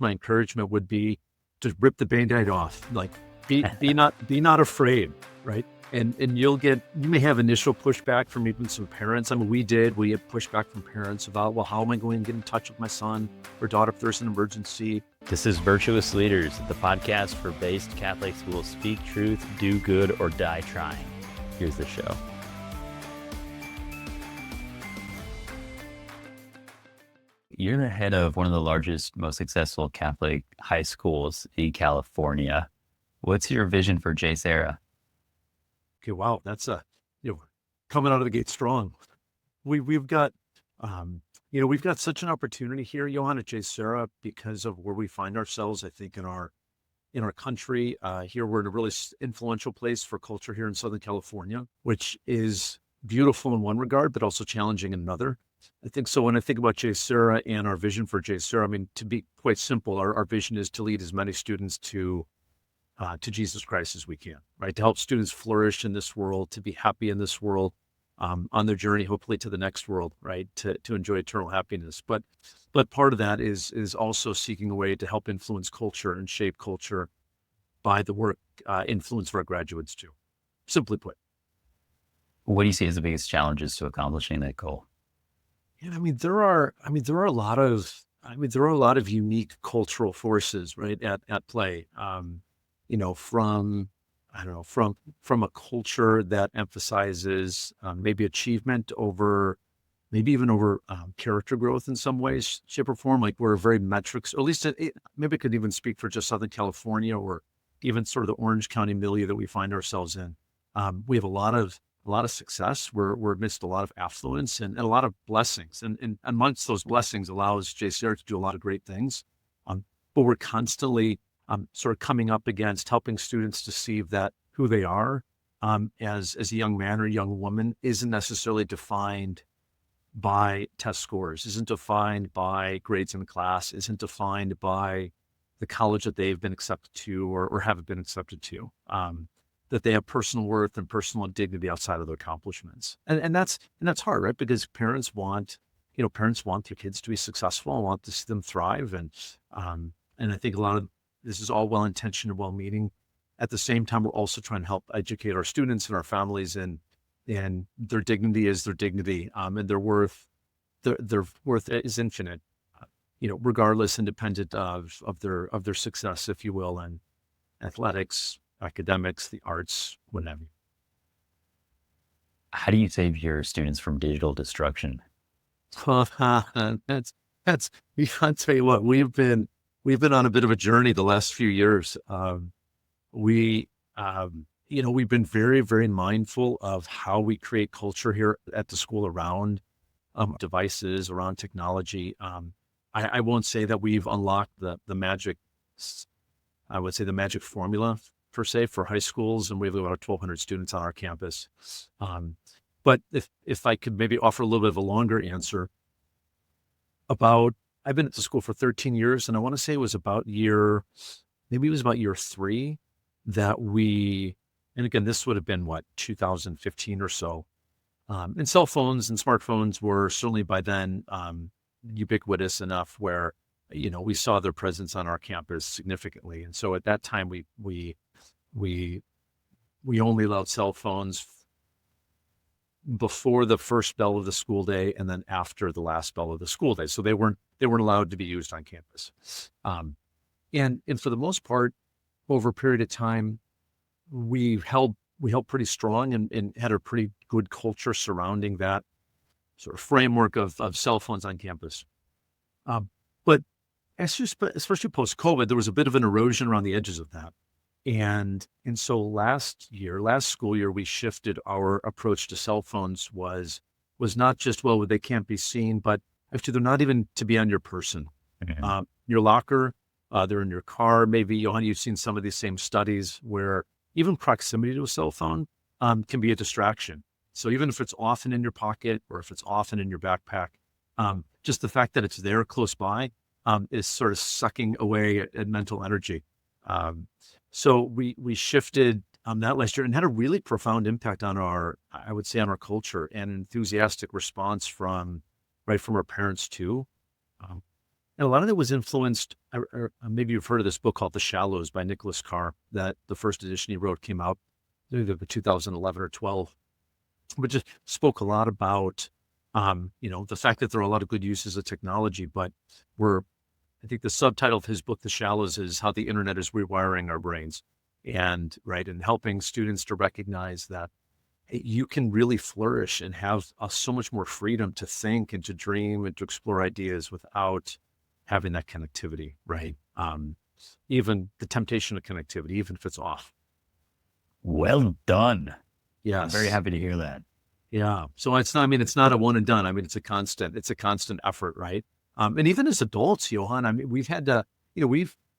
my encouragement would be to rip the Bandaid off. Like be not afraid, right? And you may have initial pushback from even some parents. I mean, we had pushback from parents about, well, how am I going to get in touch with my son or daughter if there's an emergency? This is Virtuous Leaders, the podcast for based Catholic schools. Speak truth, do good, or die trying. Here's the show. You're the head of one of the largest, most successful Catholic high schools in California. What's your vision for JSerra? Okay, wow, that's coming out of the gate strong. We've got we've got such an opportunity here, Johan, at JSerra, because of where we find ourselves. I think in our country, here we're in a really influential place for culture here in Southern California, which is beautiful in one regard, but also challenging in another. I think so. When I think about JSerra and our vision for JSerra, I mean, to be quite simple, our vision is to lead as many students to Jesus Christ as we can, right? To help students flourish in this world, to be happy in this world, on their journey, hopefully to the next world, right? To enjoy eternal happiness. But part of that is also seeking a way to help influence culture and shape culture by the work, influence of our graduates too. Simply put. What do you see as the biggest challenges to accomplishing that goal? Yeah, there are a lot of unique cultural forces, right, at play. From a culture that emphasizes maybe achievement over, maybe even over character growth in some ways, shape or form. Like we're very metrics, or at least maybe I could even speak for just Southern California or even sort of the Orange County milieu that we find ourselves in. We have a lot of success. We're amidst a lot of affluence and a lot of blessings. And amongst those blessings allows JSerra to do a lot of great things. But we're constantly sort of coming up against helping students to see that who they are as a young man or young woman isn't necessarily defined by test scores, isn't defined by grades in class, isn't defined by the college that they've been accepted to or haven't been accepted to. That they have personal worth and personal dignity outside of their accomplishments. And that's hard, right? Because parents want their kids to be successful and want to see them thrive. And I think a lot of this is all well-intentioned and well-meaning. At the same time, we're also trying to help educate our students and our families and their dignity is their dignity, and their worth is infinite, regardless, independent of their success, if you will, in athletics, academics, the arts, whatever. How do you save your students from digital destruction? I'll tell you what, we've been on a bit of a journey the last few years. We've been very, very mindful of how we create culture here at the school around devices, around technology. I won't say that we've unlocked the magic, I would say the magic formula per se for high schools, and we have about 1,200 students on our campus. But if I could maybe offer a little bit of a longer answer I've been at the school for 13 years, and I want to say it was about year 3 that and again, this would have been 2015 or so. And cell phones and smartphones were certainly by then ubiquitous enough where, we saw their presence on our campus significantly. And so at that time, we only allowed cell phones before the first bell of the school day and then after the last bell of the school day. So they weren't allowed to be used on campus. And for the most part, over a period of time, we held pretty strong and had a pretty good culture surrounding that sort of framework of cell phones on campus. But especially post-COVID, there was a bit of an erosion around the edges of that. And so last school year, we shifted our approach to cell phones was not just, well, they can't be seen, but actually they're not even to be on your person. Mm-hmm. Your locker, they're in your car. Maybe, Johan, you've seen some of these same studies where even proximity to a cell phone can be a distraction. So even if it's often in your pocket or if it's often in your backpack, just the fact that it's there close by is sort of sucking away at mental energy. So we shifted that last year and had a really profound impact on our culture and enthusiastic response from our parents too. And a lot of it was influenced, or maybe you've heard of this book called The Shallows by Nicholas Carr, that the first edition he wrote came out either 2011 or 12, but just spoke a lot about, the fact that there are a lot of good uses of technology, but I think the subtitle of his book, The Shallows, is how the internet is rewiring our brains, and right, and helping students to recognize that you can really flourish and have so much more freedom to think and to dream and to explore ideas without having that connectivity, right? Even the temptation of connectivity, even if it's off. Well done. I'm very Yes. happy to hear that. Yeah. So it's not, I mean, it's not a one and done. I mean, it's a constant effort, right? And even as adults, Johan, I mean, we've had to,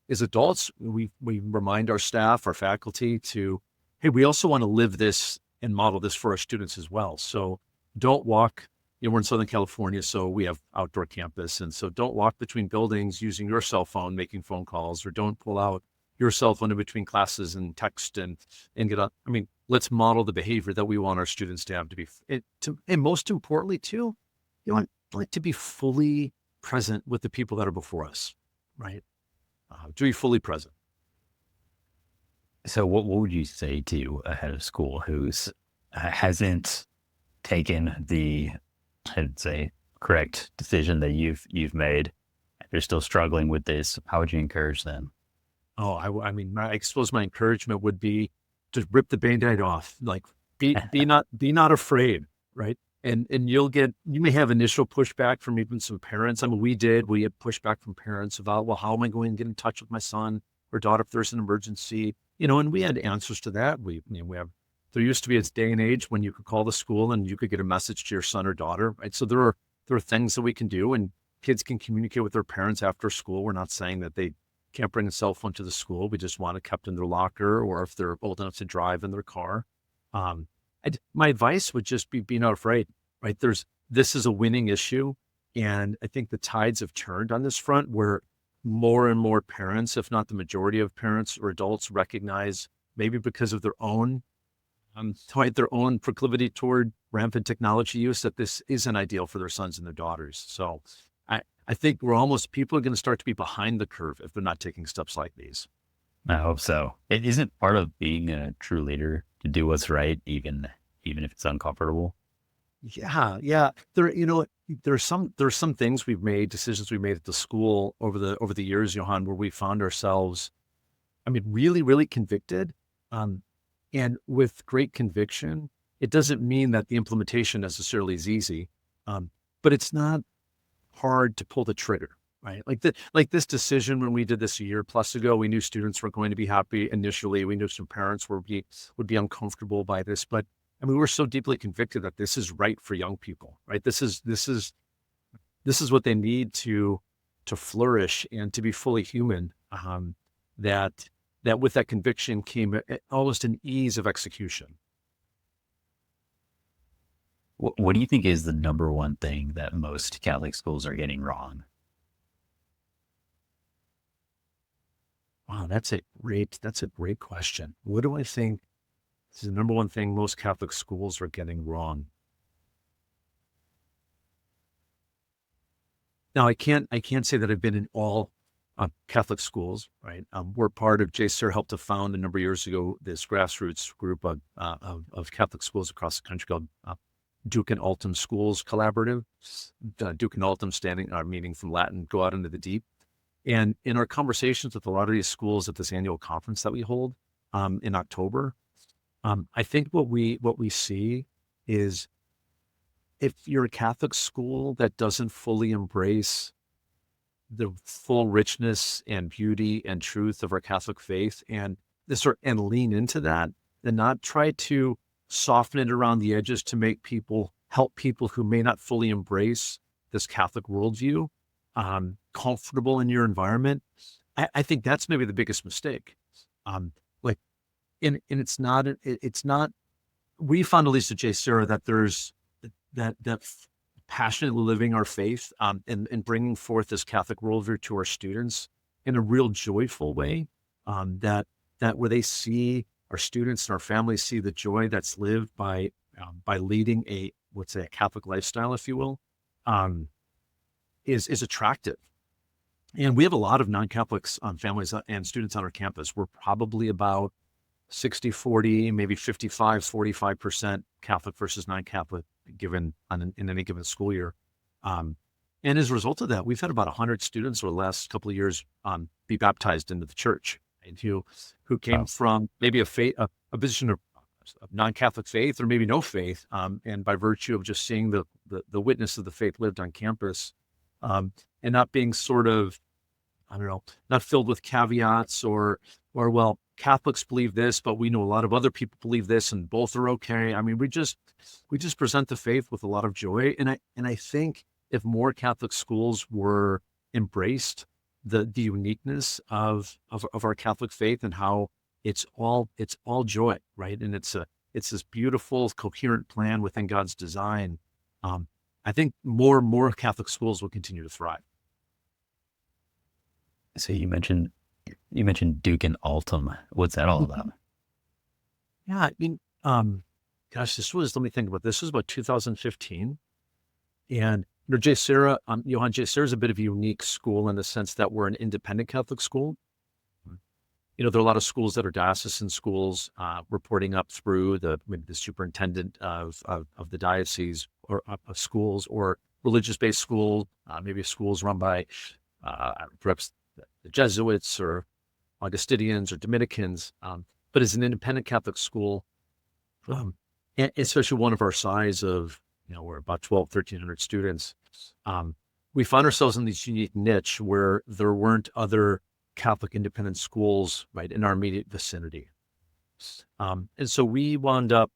as adults, we remind our staff, our faculty to, hey, we also want to live this and model this for our students as well. So don't walk, we're in Southern California, so we have outdoor campus. And so don't walk between buildings using your cell phone, making phone calls, or don't pull out your cell phone in between classes and text and get up. I mean, let's model the behavior that we want our students to have and most importantly too, you want like to be fully present with the people that are before us, right? To be fully present. So what would you say to a head of school who's hasn't taken the, I'd say, correct decision that you've made? They're still struggling with this. How would you encourage them? Oh, I mean, I suppose my encouragement would be to rip the Bandaid off. Like, be not afraid, right? And you may have initial pushback from even some parents. I mean, we had pushback from parents about, well, how am I going to get in touch with my son or daughter if there's an emergency? And we had answers to that. There used to be a day and age when you could call the school and you could get a message to your son or daughter, right? So there are things that we can do, and kids can communicate with their parents after school. We're not saying that they can't bring a cell phone to the school. We just want it kept in their locker, or if they're old enough to drive in their car. Um, my advice would just be not afraid, right? This is a winning issue. And I think the tides have turned on this front where more and more parents, if not the majority of parents or adults, recognize, maybe because of their own, their own proclivity toward rampant technology use, that this isn't ideal for their sons and their daughters. So I think people are going to start to be behind the curve if they're not taking steps like these. I hope so. It isn't part of being a true leader to do what's right, even if it's uncomfortable. Yeah, yeah. There's some decisions we made at the school over the years, Johan, where we found ourselves, I mean, really, really convicted, and with great conviction. It doesn't mean that the implementation necessarily is easy, but it's not hard to pull the trigger, right? Like this decision when we did this a year plus ago, we knew students weren't going to be happy initially. We knew some parents would be uncomfortable by this, but I mean, we're so deeply convicted that this is right for young people, right? This is what they need to flourish and to be fully human. That with that conviction came almost an ease of execution. What do you think is the number one thing that most Catholic schools are getting wrong? Wow, that's a great question. What do I think is the number one thing most Catholic schools are getting wrong? Now, I can't say that I've been in all Catholic schools, right? We're part of JSerra helped to found a number of years ago this grassroots group of Catholic schools across the country called Duke and Altum Schools Collaborative. Duke and Altum meaning from Latin, go out into the deep. And in our conversations with a lot of these schools at this annual conference that we hold in October, I think what we see is, if you're a Catholic school that doesn't fully embrace the full richness and beauty and truth of our Catholic faith and lean into that, and not try to soften it around the edges to help people who may not fully embrace this Catholic worldview comfortable in your environment. I think that's maybe the biggest mistake. Like, and it's not. We found, at least at JSerra, that there's that passionately living our faith and bringing forth this Catholic worldview to our students in a real joyful way. That where they see our students and our families see the joy that's lived by leading a Catholic lifestyle, if you will, is attractive. And we have a lot of non-Catholics families and students on our campus. We're probably about 60-40, maybe 55-45% Catholic versus non-Catholic given in any given school year. Um, and as a result of that, we've had about 100 students over the last couple of years be baptized into the church, and who came Wow. from maybe a position of non-Catholic faith or maybe no faith. And by virtue of just seeing the witness of the faith lived on campus, and not being sort of, I don't know, not filled with caveats or well, Catholics believe this, but we know a lot of other people believe this, and both are okay. I mean, we just present the faith with a lot of joy, and I think if more Catholic schools were embraced the uniqueness of our Catholic faith and how it's all joy, right? And it's this beautiful, coherent plan within God's design. Um, I think more and more Catholic schools will continue to thrive. So you mentioned Duke and Altum. What's that all about? Yeah, I mean, gosh, let me think about this. This was about 2015. And, JSerra, Johann, JSerra is a bit of a unique school in the sense that we're an independent Catholic school. There are a lot of schools that are diocesan schools, reporting up through maybe the superintendent of the diocese or of schools, or religious-based schools, maybe schools run by perhaps the Jesuits or Augustinians or Dominicans. But as an independent Catholic school, and especially one of our size of, we're about 1,300 students, we found ourselves in this unique niche where there weren't other Catholic independent schools right in our immediate vicinity. And so we wound up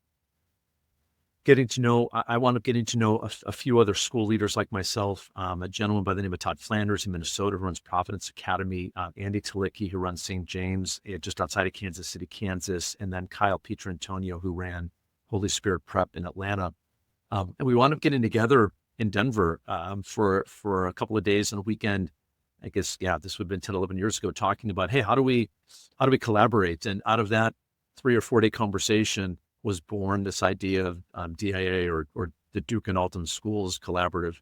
I wound up getting to know a few other school leaders like myself, a gentleman by the name of Todd Flanders in Minnesota who runs Providence Academy, Andy Talicki who runs St. James just outside of Kansas City, Kansas, and then Kyle Pietrantonio who ran Holy Spirit Prep in Atlanta. And we wound up getting together in Denver for a couple of days on a weekend. I guess, yeah, this would have been 10, 11 years ago, talking about, hey, how do we collaborate? And out of that 3 or 4 day conversation was born this idea of DIA or the Duke and Alton Schools Collaborative.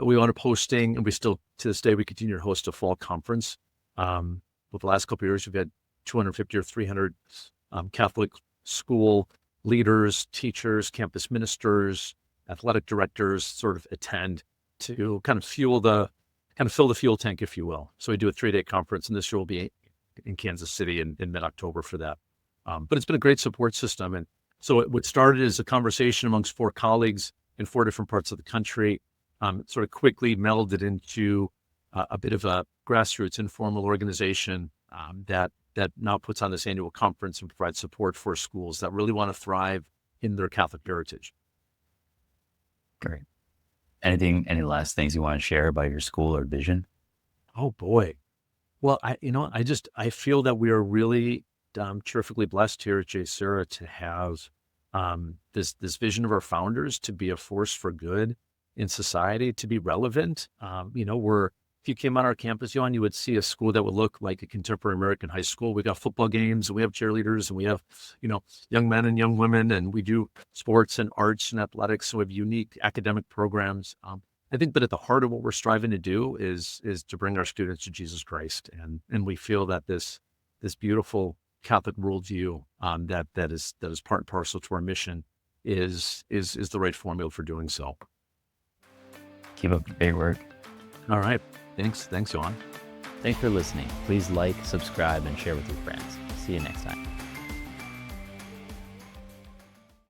We wound up hosting, and we still, to this day, we continue to host a fall conference. With the last couple of years, we've had 250 or 300 Catholic school leaders, teachers, campus ministers, athletic directors sort of attend to kind of fill the fuel tank, if you will. So we do a 3-day conference, and this year will be in Kansas City in mid-October for that. But it's been a great support system. And so what started as a conversation amongst 4 colleagues in 4 different parts of the country, sort of quickly melded into a bit of a grassroots informal organization that now puts on this annual conference and provides support for schools that really want to thrive in their Catholic heritage. Great. Any last things you want to share about your school or vision? Oh boy. Well, I feel that we are really terrifically blessed here at JSerra to have this vision of our founders to be a force for good in society, to be relevant. If you came on our campus, Johan, you would see a school that would look like a contemporary American high school. We got football games, and we have cheerleaders, and we have, young men and young women, and we do sports and arts and athletics. So we have unique academic programs. I think, but at the heart of what we're striving to do is to bring our students to Jesus Christ, and we feel that this beautiful Catholic worldview that is part and parcel to our mission is the right formula for doing so. Keep up the great work. All right. Thanks, Johan. Thanks for listening. Please like, subscribe, and share with your friends. See you next time.